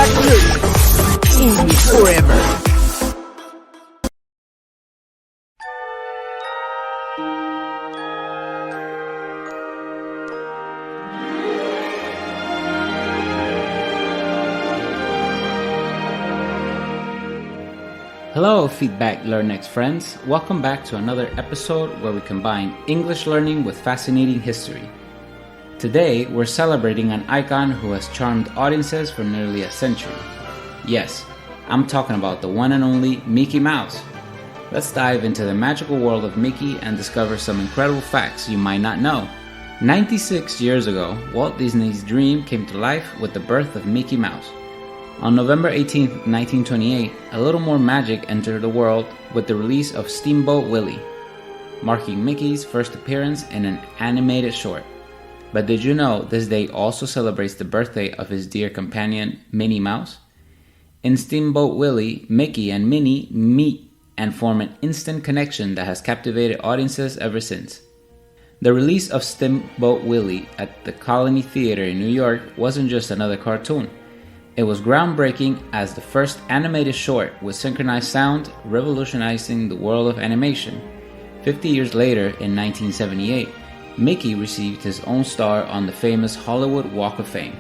back learning English forever. Hello, Feedback LearnX friends. Welcome back to another episode where we combine English learning with fascinating history. Today, we're celebrating an icon who has charmed audiences for nearly a century. Yes, I'm talking about the one and only Mickey Mouse. Let's dive into the magical world of Mickey and discover some incredible facts you might not know. 96 years ago, Walt Disney's dream came to life with the birth of Mickey Mouse. On November 18, 1928, a little more magic entered the world with the release of Steamboat Willie, marking Mickey's first appearance in an animated short. But did you know this day also celebrates the birthday of his dear companion, Minnie Mouse? In Steamboat Willie, Mickey and Minnie meet and form an instant connection that has captivated audiences ever since. The release of Steamboat Willie at the Colony Theater in New York wasn't just another cartoon. It was groundbreaking as the first animated short with synchronized sound, revolutionizing the world of animation. 50 years later, in 1978, Mickey received his own star on the famous Hollywood Walk of Fame.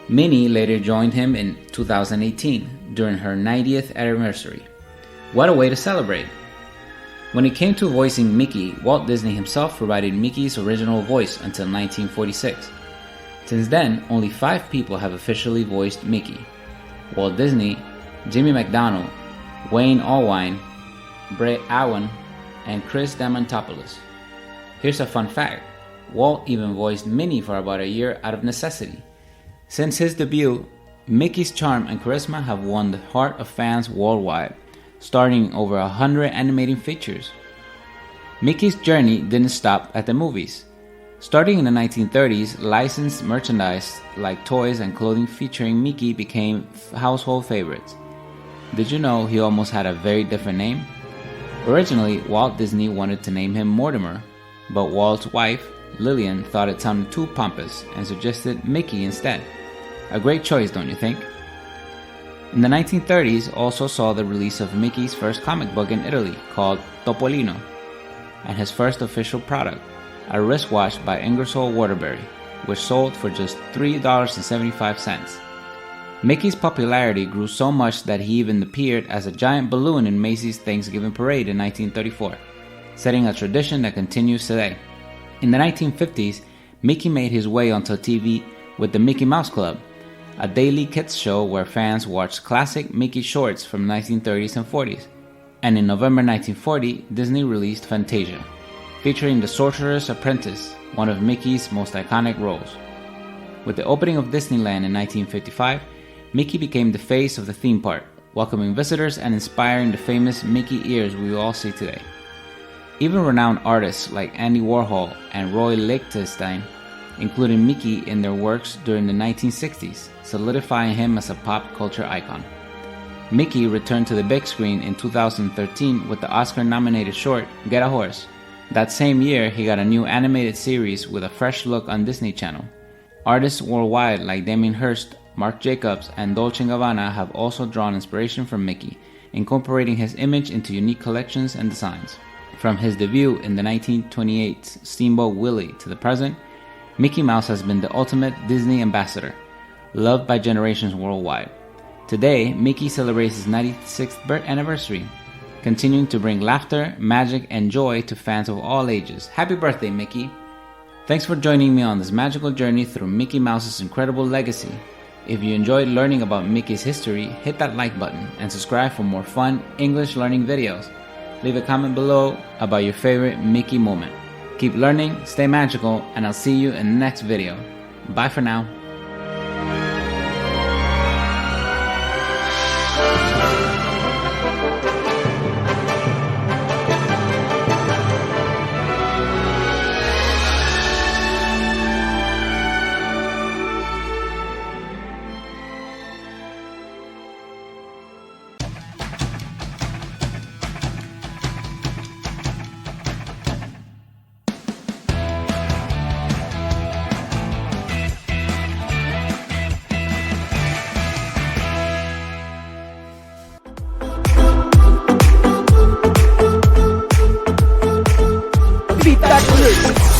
Minnie later joined him in 2018 during her 90th anniversary. What a way to celebrate! When it came to voicing Mickey, Walt Disney himself provided Mickey's original voice until 1946. Since then, only 5 people have officially voiced Mickey: Walt Disney, Jimmy McDonald, Wayne Allwine, Bray Owen, and Chris Diamantopoulos. Here's a fun fact: Walt even voiced Minnie for about a year out of necessity. Since his debut, Mickey's charm and charisma have won the heart of fans worldwide, starring over 100 animated features. Mickey's journey didn't stop at the movies. Starting in the 1930s, licensed merchandise like toys and clothing featuring Mickey became household favorites. Did you know he almost had a very different name? Originally, Walt Disney wanted to name him Mortimer, but Walt's wife, Lillian, thought it sounded too pompous and suggested Mickey instead. A great choice, don't you think? In the 1930s also saw the release of Mickey's first comic book in Italy called Topolino, and his first official product, a wristwatch by Ingersoll Waterbury, which sold for just $3.75. Mickey's popularity grew so much that he even appeared as a giant balloon in Macy's Thanksgiving Parade in 1934, setting a tradition that continues today. In the 1950s, Mickey made his way onto TV with the Mickey Mouse Club, a daily kids show where fans watched classic Mickey shorts from the 1930s and 40s. And in November 1940, Disney released Fantasia, featuring the Sorcerer's Apprentice, one of Mickey's most iconic roles. With the opening of Disneyland in 1955, Mickey became the face of the theme park, welcoming visitors and inspiring the famous Mickey ears we all see today. Even renowned artists like Andy Warhol and Roy Lichtenstein included Mickey in their works during the 1960s, solidifying him as a pop culture icon. Mickey returned to the big screen in 2013 with the Oscar-nominated short Get a Horse. That same year, he got a new animated series with a fresh look on Disney Channel. Artists worldwide like Damien Hirst, Marc Jacobs, and Dolce & Gabbana have also drawn inspiration from Mickey, incorporating his image into unique collections and designs. From his debut in the 1928 Steamboat Willie to the present, Mickey Mouse has been the ultimate Disney ambassador, loved by generations worldwide. Today, Mickey celebrates his 96th birth anniversary, continuing to bring laughter, magic, and joy to fans of all ages. Happy birthday, Mickey! Thanks for joining me on this magical journey through Mickey Mouse's incredible legacy. If you enjoyed learning about Mickey's history, hit that like button and subscribe for more fun English learning videos. Leave a comment below about your favorite Mickey moment. Keep learning, stay magical, and I'll see you in the next video. Bye for now. spectacular.